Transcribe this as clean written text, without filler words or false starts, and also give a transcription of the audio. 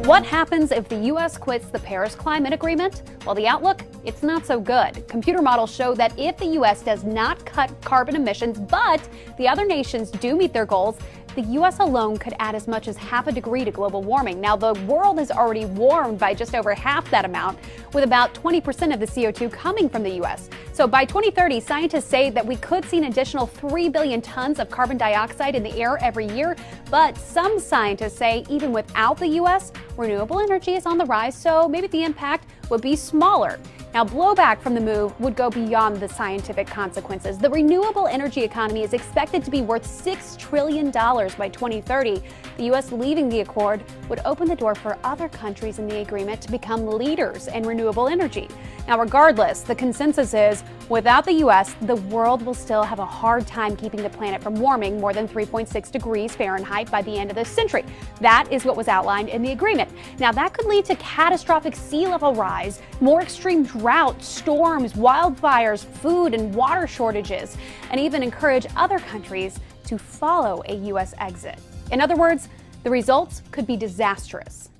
What happens if the U.S. quits the Paris Climate Agreement? Well, the outlook, it's not so good. Computer models show that if the U.S. does not cut carbon emissions, but the other nations do meet their goals, the U.S. alone could add as much as half a degree to global warming. Now, the world is already warmed by just over half that amount, with about 20% of the CO2 coming from the U.S. So by 2030, scientists say that we could see an additional 3 billion tons of carbon dioxide in the air every year. But some scientists say even without the U.S., renewable energy is on the rise, so maybe the impact would be smaller. Now, blowback from the move would go beyond the scientific consequences. The renewable energy economy is expected to be worth $6 trillion by 2030. The U.S. leaving the accord would open the door for other countries in the agreement to become leaders in renewable energy. Now, regardless, the consensus is without the U.S., the world will still have a hard time keeping the planet from warming more than 3.6 degrees Fahrenheit by the end of this century. That is what was outlined in the agreement. Now, that could lead to catastrophic sea level rise, more extreme drought, storms, wildfires, food and water shortages, and even encourage other countries to follow a U.S. exit. In other words, the results could be disastrous.